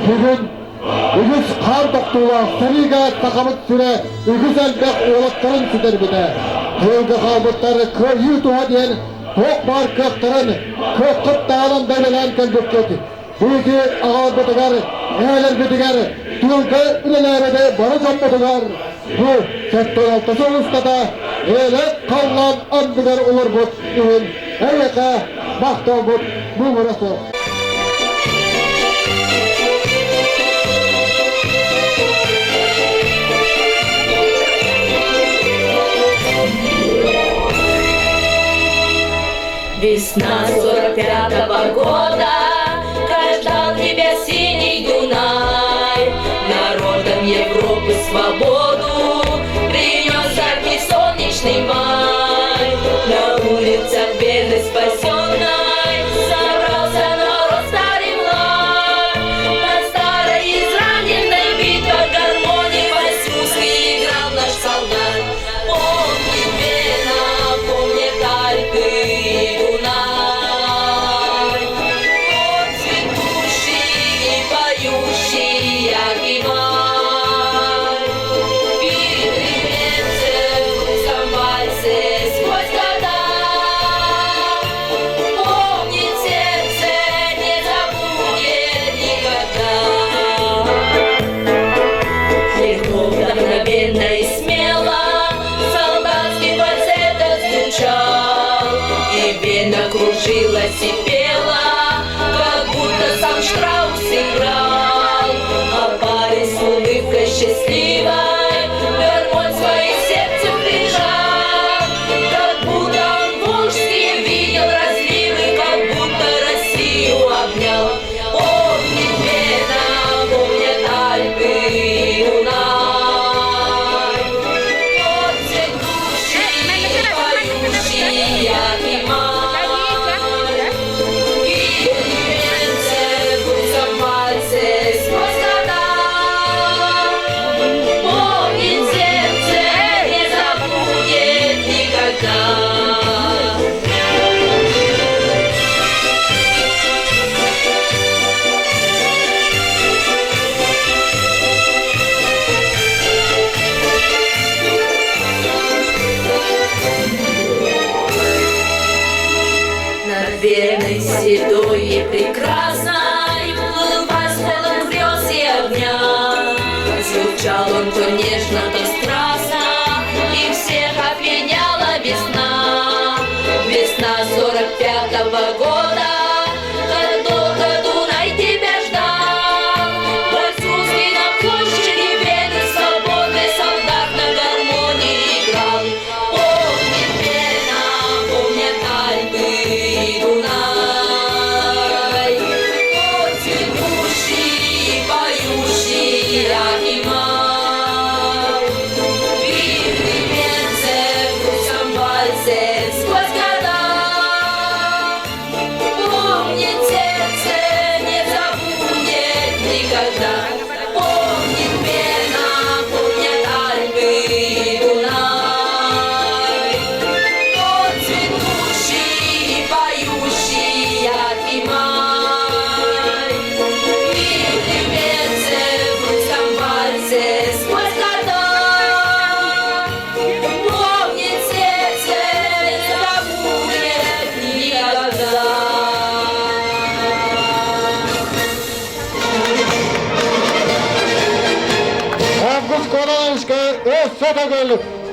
Bugün Ügüz Kardoqtuğla Seriga taqamıt süre Ügüz elbek oğlatların süder bide. Köyge kalbutları köy yutuğa diyen Tok bar köktürün köküp dağılın belirlen kelbükketi. Büyüdü ağır budugar, eğer budugar, Tülke ülelerde barıcan budugar. Bu sektör altısı ustada eğer kallan andıgar olur but ürün. Eyyaka bakta but bu burası. Весна 45-го года, ждал тебя синий Дунай. Народам Европы свободу принес жаркий солнечный май. На улицах бедной спасенной собрался народ старый млад. На старой израненной битве гармонии васюской играл наш солдат. Помнит Вена, помнит Альпы. И смело солдатский фальцет звучал, и Вена кружилась и пела, как будто сам Штраус играл. А парень с улыбкой счастливой гармонь своим сердцем прижал, как будто он волжские видел разливы, как будто Россию обнял. Помнит Вена, помнят Альпы и Дунай. Веной седой и прекрасной плыл восходом грез и огня. Звучал он то нежно, то страстно, и всех опьяняла весна. Весна 45-го года, как долго Дунай тебя ждал. Французский на площади Вены свободный солдат на гармонии играл. Помнит Вена, помнят Альпы.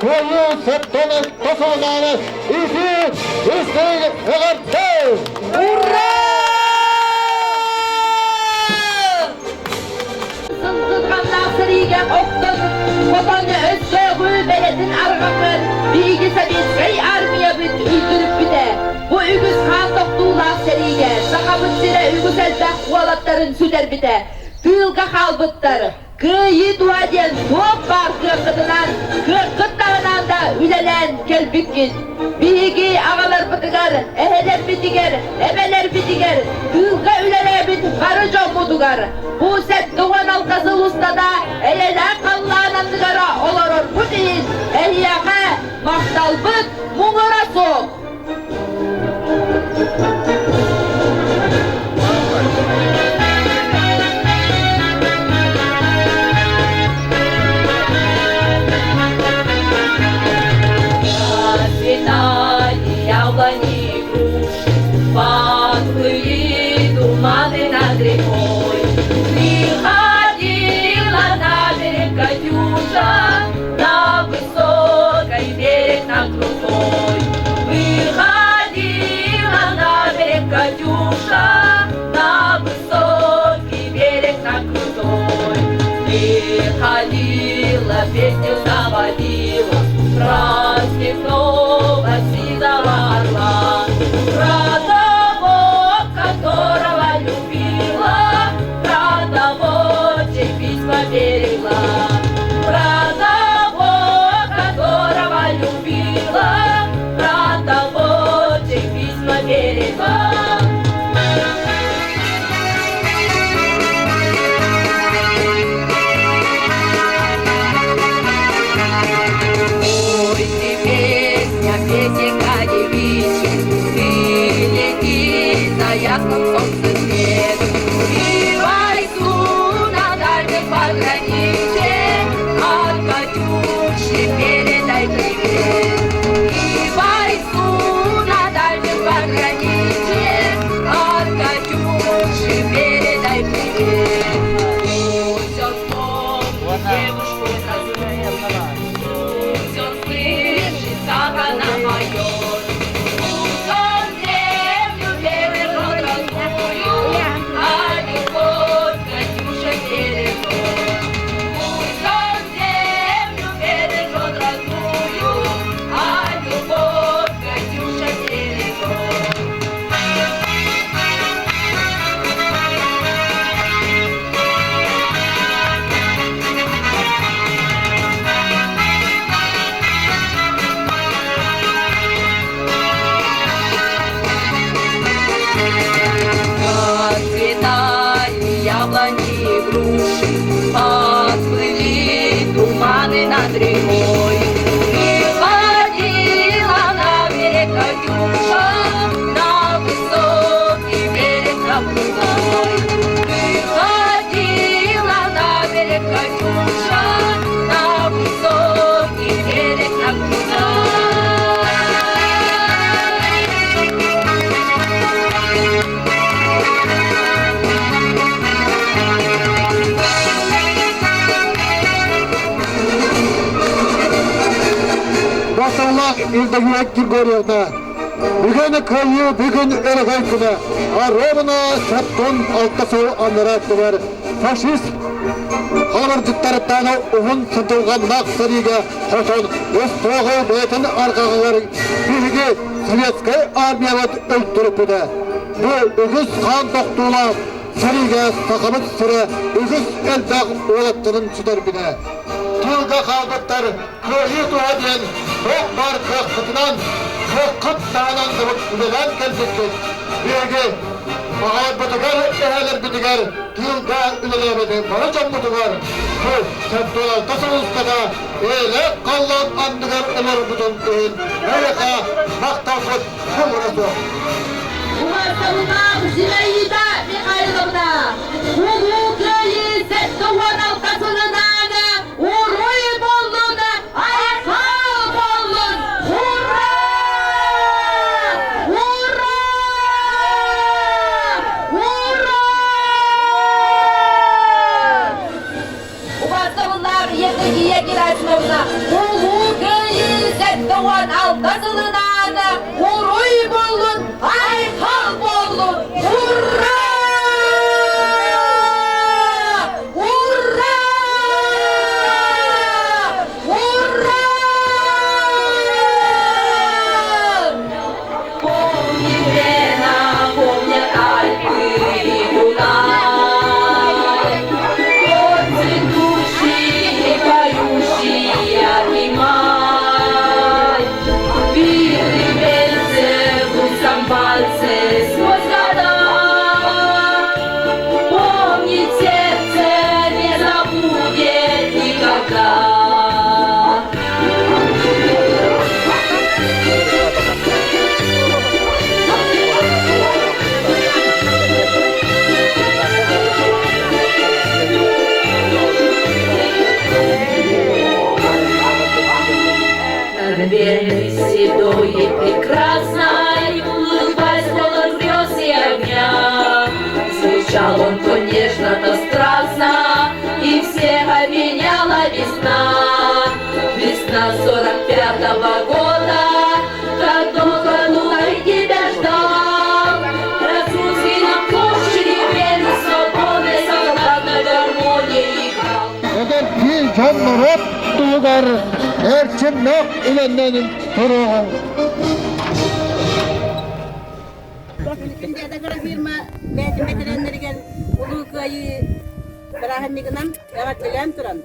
Köyü septonu tosunları iti isteği eğerdi. Ура! Sızgınlar sırıgen oktanın, kotanı özsöğü beledin argamın, bilgisi bir şey armaya büt üldürüp büde. Bu ügüz kan doktuğlar serigen, sakamın sire ügüz elbek kualatların süder büde. tılga halbıtları, kıyı duaden top var kırkıdınan, kırkıttağından da ülelen kelbikkin. Bigi ağalar bitigar, eheler bitigar, ebeler bitigar, tılga üleler bit karıca mudugar. Bu set doğan alkası ustada, eyeler kallanandıgara olurur bu değil. Ehyaka maktal bit, muğara soğuk. Расцветали яблони и груши, подплыли туманы над рекой. Приходила на берег Катюша, на высокий берег, на крутой. Выходила на берег Катюша, на высокий берег, на крутой. Приходила, песню заводила, про степного сизого орла, про того, которого любила, про того, чей письма берегла, про того, которого любила, про того, чей письма берегла. Песенка девичья, ты лети на ясном солнце свет. И войду на дальнем пограничье, от Катюши передай привет. И войду на дальнем пограничье, от Катюши передай привет. Пусть он вспомнит девушку родную, пусть он слышит, как она поет. Пусть он землю бережет родную, а любовь Катюша бережет. Пусть он землю бережет родную, а любовь Катюша бережет. Расцветали яблони и груши, подплыли туманы над рекой. Приходила на берег Катюша, на высокий берег, на крутой. Приходила на берег Катюша, на высокий берег, на крутой. Basarlar ilde yürek Grigoriyevna. Bugün köyü, bugün ölgen günü. Aroruna şapton alkası anlarattılar. Faşist Halırcıklarıptağına uhun sıtılgan naqsariga hoşon öz toğu beytin arqağıları birgi Sovetskay armiyavat öldürüp ede. Bu ügüz kan doktuğuna sariga saqamıt sıra ügüz eldağ oğlattının süder bine. Tılga kaldıklar köyü duadiyen tokbar kıhkıtınan kıhkıt dağınan dıvık üdelen geldikler. Birgi Ağay butugar, eheler bitigar, tılga ülelemedi, baracan butugar. Bu septolar tasıl ustada, eyle kallan andıgar olur budun değil. Ereka, maktafut, kumurası. Umarsanına Züleyda Mikhailovna, Kuhu köyü Settuhan alkasılınağına, Uruy bollunu, Aykal bollun, Hurra! Hurra! Hurra! Umarsanlar Yevgeyiye Gerasimовna, Kuhu köyü Settuhan alkasılınağına, Uruy bollun, Aykal bollun, Встречал он то нежно, то страстно, и всех обменяла весна. Весна 45-го года, как долго Дунай тебя ждал. Французский на площади пели свободы, солдат на гармонии играл. Eğer bir canlırat duygar, erçimlik ilenlenin turuğu. Şimdi da firma benim veteranlarga ulukayı barahanniginan yaratılgan turan.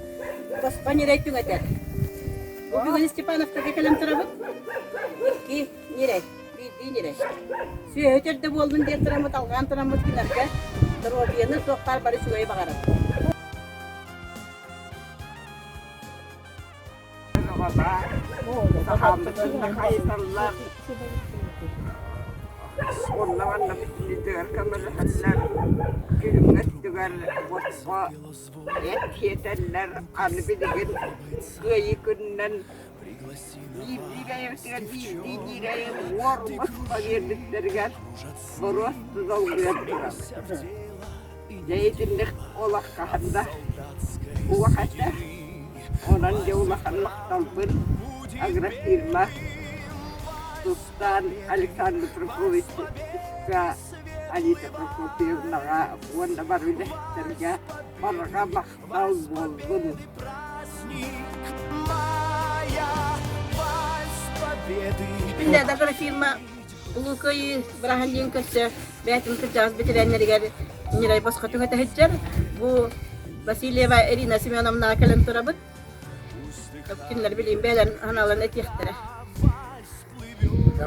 Basqani raytun atar. Bugün Stepanov'ta kelam turabık. Ki nire, bir nire. Suya öterde boldun diye turamut algan turamut kinarga. Durobiyani soqar bari suya bagarat. Onlarla bittiler kamerhaller, gülmezdiler, boşma, et yeterler, anbiligin, kıyıkından, bir varmış payırlıklarga, borosuz olguyadılar. Zeytinlik olak kahanda, bu vakıtta, olan yavlakanlık talbın, agrafirma, Sultan Alexander Prokofiev'ga Anita Prokofyevna'ga wanda barvilehterga marga mahtal boldun. Şimdi da firma ulukayı barahanniginkası betim kıcaz bitirenlerga nire basqatun atahjar. Bu Vasilyeva Irina Semyonovna kelam turabık. Kimler bileyim belen hanalan etiyahtere.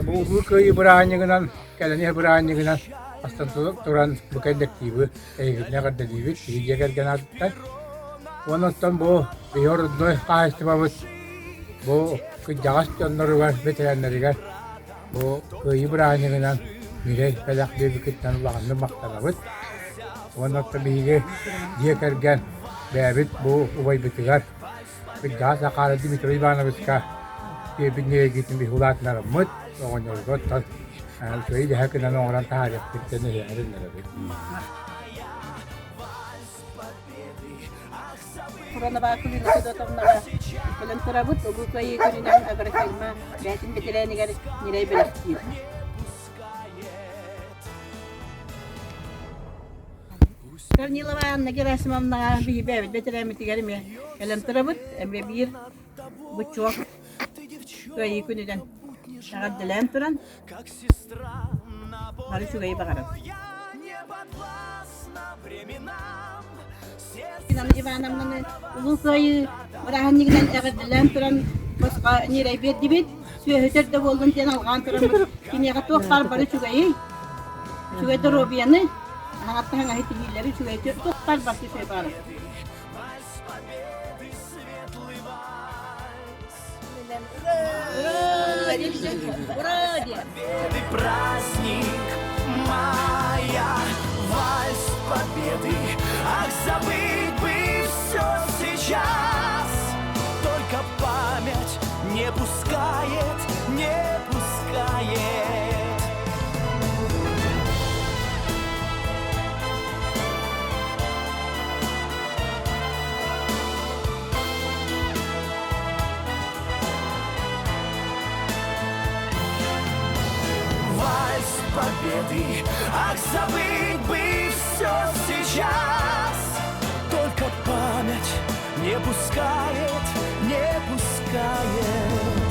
Bu köyü bırahanıgınan, keleni bırahanıgınan aslan turan bu kendektiği, ne kadar değil, iyice gelgen artıktan. Ondan bu bir yoruldu, kaçtımamız, bu kıcağız canları var, veteranları var. Bu köyü bırahanıgınan, mire felak bir kütten bağımlı maktanamız. Ondan bir diye kergen, bebek bu uvay bitigar. Kıcağız akalı Dimitri Ivanovic'ka bir bineye gittim bir hulatlar mut. Orang orang tu, saya dah kena orang tarik kita ni ada ni. Kurana bakuli na sa tamna kelam turabut ulukayı kulinan agar firma betim bitirenlerga nire belaktir. Karnilava Anna Gerasimovna bir bevet bitirenmetigerim ya. Kelam turabut emre bir bu çok kayı kulinan. Şagadilen turan. Bari şu gayı bakarım. Nam Ivanovna'nın ulukayı barahanniginan şagadilen turan. Başka nire bir dibit. Suya höterde boldun diye algan turan. Kiniye toqar bari şu gayı. Şu gayı robiyanı. Hatta hangi hitileri şu gayı toqar bari şu gayı. Победы праздник мая, вальс победы. Ах, забыть бы все сейчас, только память не пускает, не пускает. Победы, ах, забыть бы все сейчас, только память не пускает, не пускает.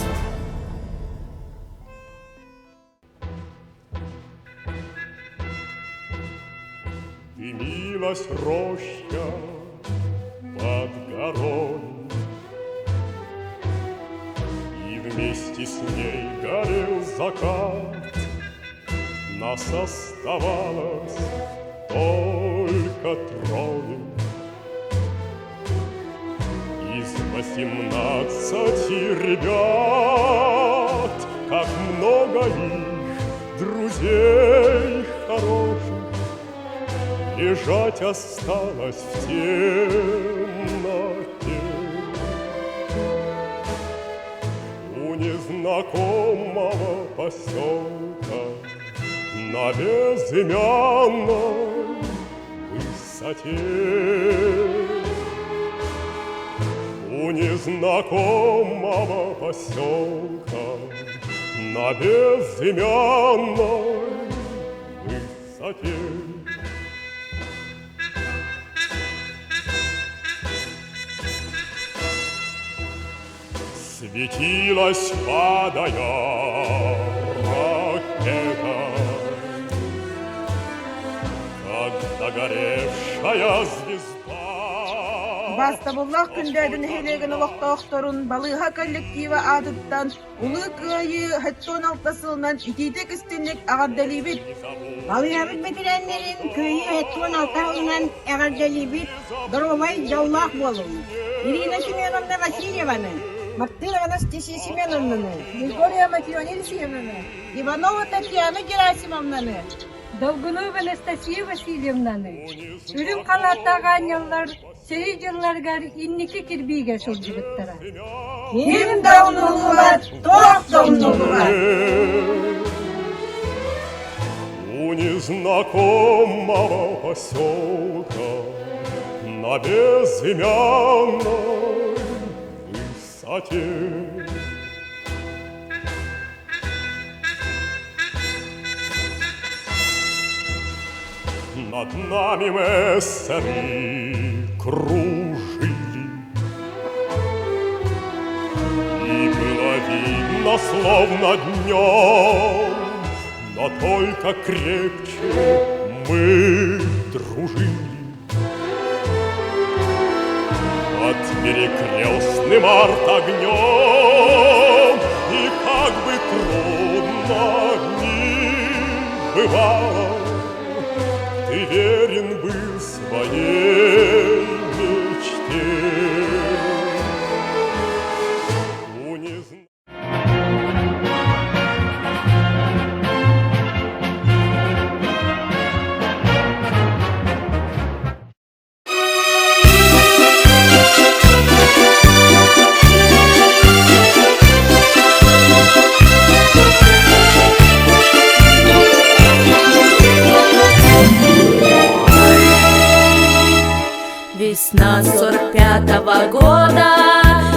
Дымилась роща под горой, и вместе с ней горел закат. Нас оставалось только трое из 18 ребят. Как много их, друзей хороших, лежать осталось в темноте. У незнакомого поселка на безымянной высоте. У незнакомого поселка на безымянной высоте. Светилась, падая, ракета, как догоревшая звезда. Бастабуллах күндәден хелеген олоқтоқторун балыға коллектива адыттан улы кыайы 16-сылынан итейте кістенлік ағардалибит. Балыябыт бетиреннерин кыйы 16-сылынан ағардалибит дровай жаулақ болу. Ирина Семеновна Васильеваны, Мартына Анастасия Семеновнаны, Григория Матионильевны, Иванова Татьяна Герасимовнаны, Долгунова Анастасия Васильевнаны, Үрім қалаттаған еллар, сері жылларғар инники кирбиге сұржығыттара. Ким даунулу бар, тоқ даунулу бар. У незнакомого поселка на безымянной высоте. Над нами мессеры кружили, и было видно, словно днем, но только крепче мы дружили. Под перекрестным артогнем, и как бы трудно ни бывало, ты верен был своей мечте. Весна 45-го года,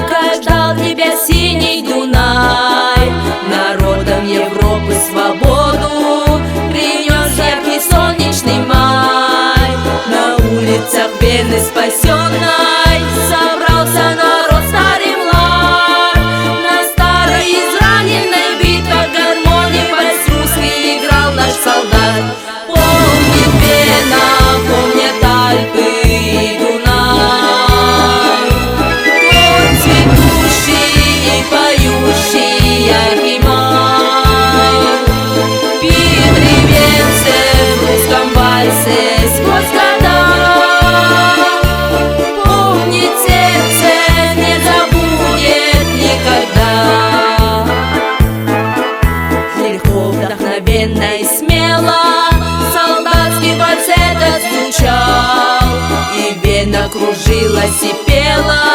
как ждал тебя синий Дунай, народом Европы свободу принес яркий солнечный май. На улицах Вены спасенной собрался народ старый млад. На старой израненной битве гармонии вальс русский играл наш солдат. Помнит Вена, помнят Альпы, яркий май. Пит ревенце в русском вальсе сквозь года. Помнит сердце, не забудет никогда. Легко, вдохновенно и смело солдатский вальс этот звучал, и Вена кружилась и пела,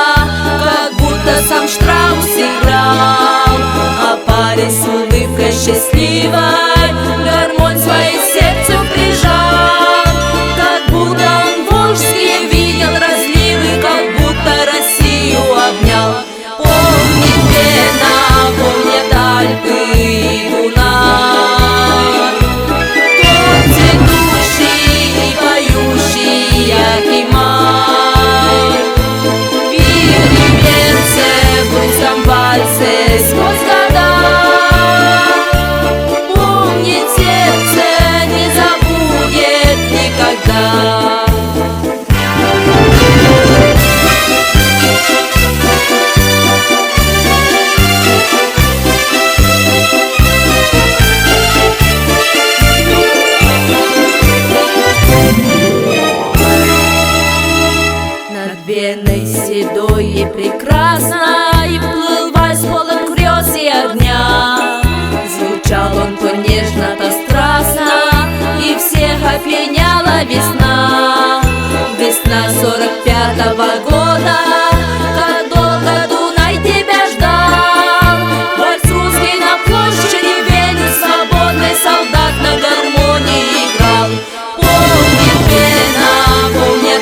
как будто сам Штраус играл. А парень с улыбкой счастливой гармонь своей сердцу прижал, как будто он волжские видел разливы, как будто Россию обнял. Помнит Вена, помнят Альпы и Дунай, тот цветущий и поющий яркий май. Вир и венце в русском вальсе сквозь года. Помнит сердце, не забудет никогда. Над Веной седой и прекрасной плыл вальс полон грез и огня. Звучал он то нежно, то страстно, и всех опьяняла весна. Весна 45-го года, как долго Дунай тебя ждал. Вальс русский на площади Вены, свободный солдат на гармонии играл. Помнит Вена, помнит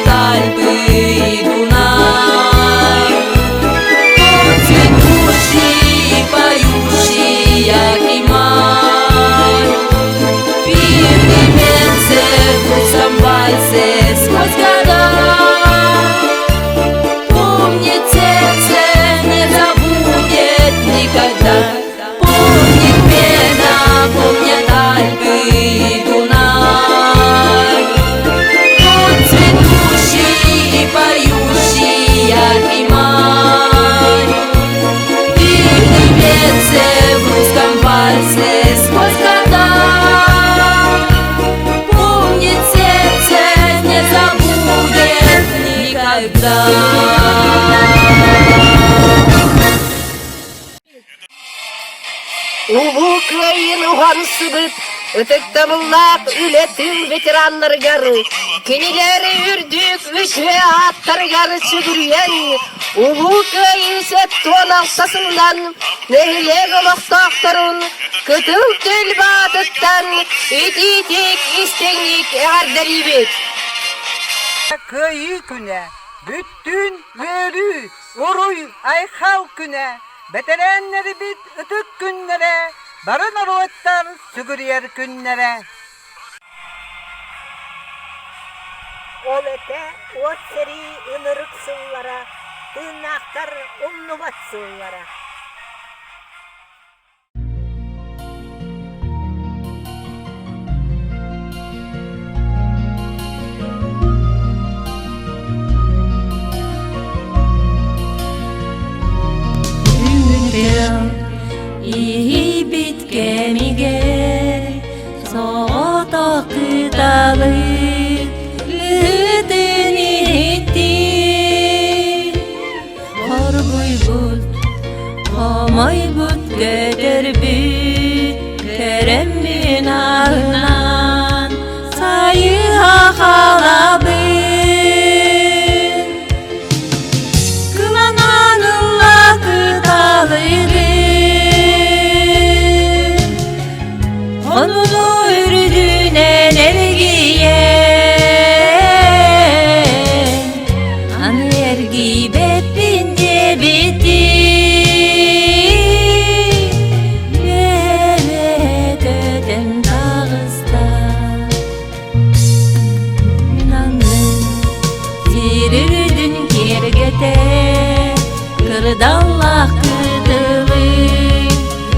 ылда. Улуу кыйын уғансыбыт, Өтөктамыллақ үлетің ветеранларгары, Кенелері үрдік үші аттаргары чүгірген, Улуу кыйын сет тон алсасыңдан, Нехилег олықтақтырын, Күтіл төл батыттан, Үтетек істеңік әғардарибет. Кыйы күнә, бүттін өрі, Уруй айхал күнә, Бәтерәннері бит үтік күннері, Барын оруаттар сүгірер күннері. Ол әті от сәрі ұнырық сұллара, Тынақтар ұмнымат сұллара. İyi bitkemige soğuta kıdalı lüteni etti Korguy but, komay but göder büt Kerem günahından sayı hakalabı Kılananıllah kıdalıydı Onunu ürdüğüne nergiyen Anı ergi bettince bitti Evet ödem dağızda Minanın tirürdün kergete Kırdallah kıdılı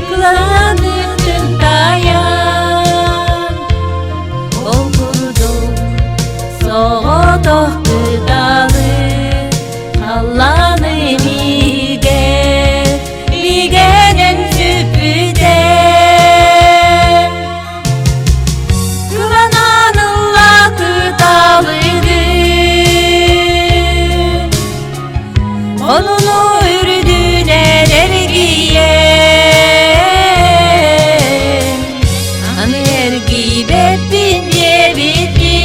Kılanıktın dayan Ol kurdu soğutuk kıdalı Allah'ın emige Ligenen süpüden Kılananıllah kıdalıydı Onunu ürdüğüne ergiyen Anı ergi bettince bitti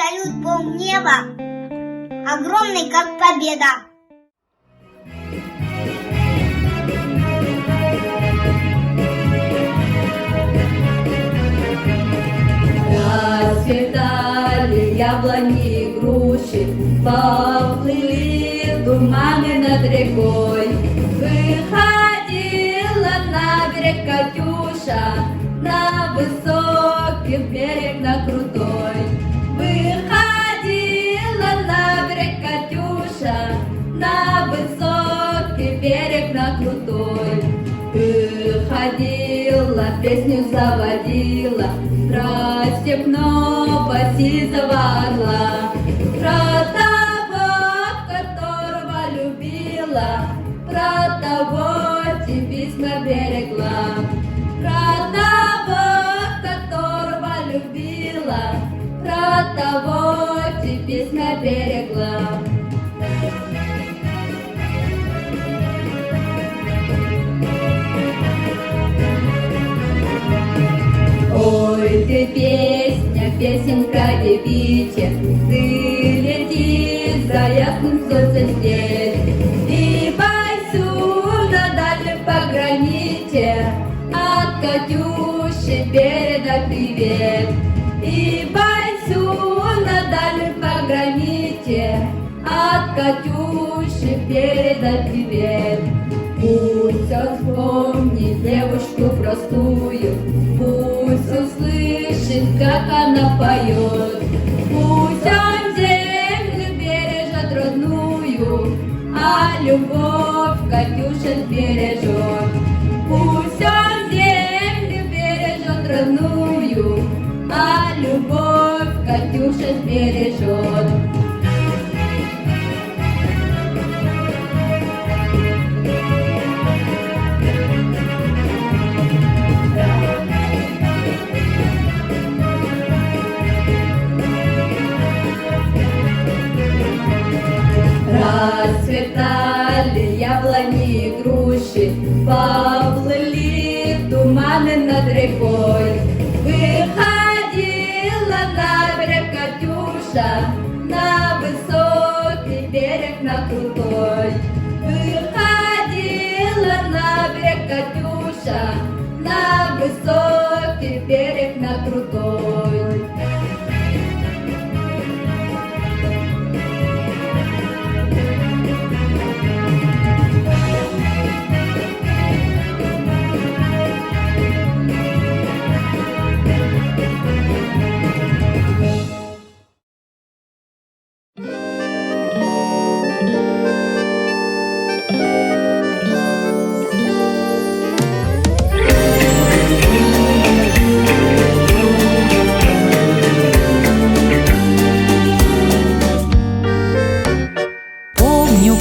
салют полнеба, огромный как победа. Расцветали яблони и груши, поплыли туманы над рекой. Выходила на берег Катюша, на высокий берег, на крутой. Выходила на берег Катюша, на высокий берег, на крутой. Выходила, песню заводила про степного сизого орла, про того, которого любила, про того, чьи письма берегла, про того, которого любила, про того, чьи письма берегла. Ой, ты песня, песенка девичья, ты лети за ясным солнцем здесь, и Байсуна дальше пограничья, от Катюши передай привет. И Байсуна дальше пограничья, от Катюши передай привет. Пусть он вспомнит девушку простую, пусть услышит, как она поет. Пусть он землю бережет родную, а любовь Катюша бережет. Пусть он землю бережет родную, а любовь Катюша бережет. Расцветали яблони и груши, поплыли туманы над рекой. Выходила на берег Катюша, на высокий берег, на крутой. Выходила на берег Катюша, на высокий берег, на крутой.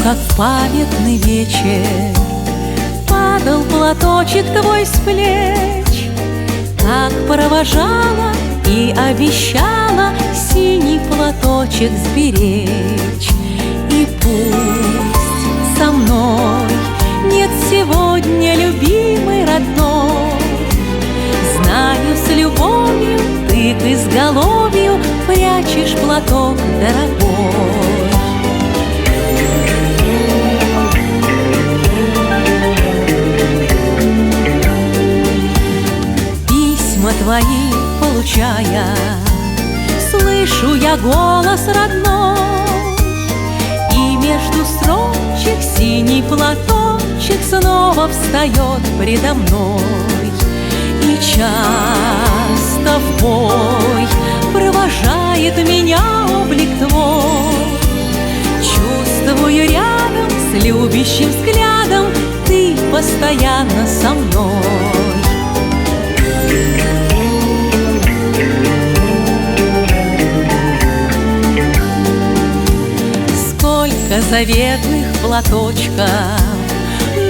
Как в памятный вечер падал платочек твой с плеч, как провожала и обещала синий платочек сберечь. И пусть со мной нет сегодня любимой родной, знаю, с любовью ты к изголовью прячешь платок дорогой. Твои получая, слышу я голос родной, и между строчек синий платочек снова встает предо мной. И часто в бой провожает меня облик твой, чувствую рядом с любящим взглядом ты постоянно со мной. Сколько заветных платочков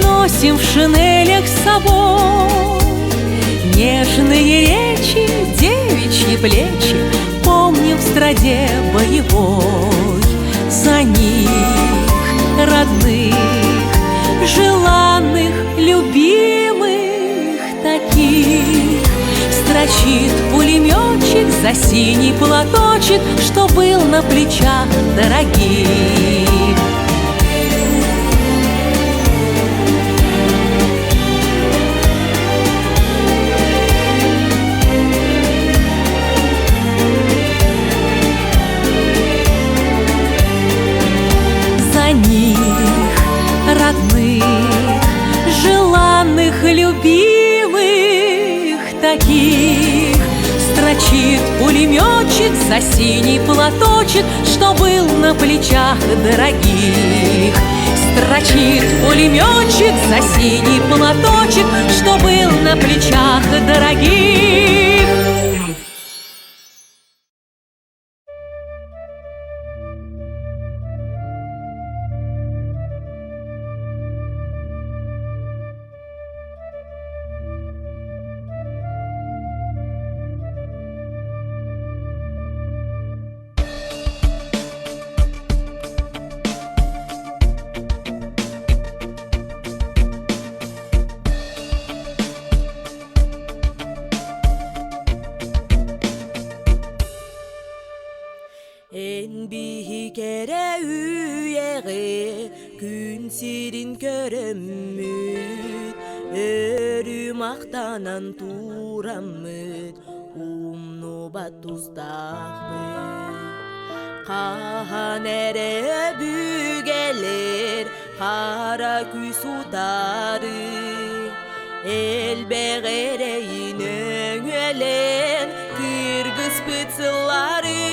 носим в шинелях с собой, нежные речи, девичьи плечи помним в страде боевой. За них, родных, желанных, любимых таких, строчит пулеметчик за синий платочек, что был на плечах дорогих. За них, родных, желанных, любимых таких, строчит пулеметчик за синий платочек, что был на плечах дорогих. Строчит пулеметчик за синий платочек, что был на плечах дорогих. En bihikere üyege gün sirin körömmüt Örüm aktanan turammüt umnu batuzdakmüt Kahan ere bügeler kara küs utarı Elbeğereyin öngelen kırgız pıtsıları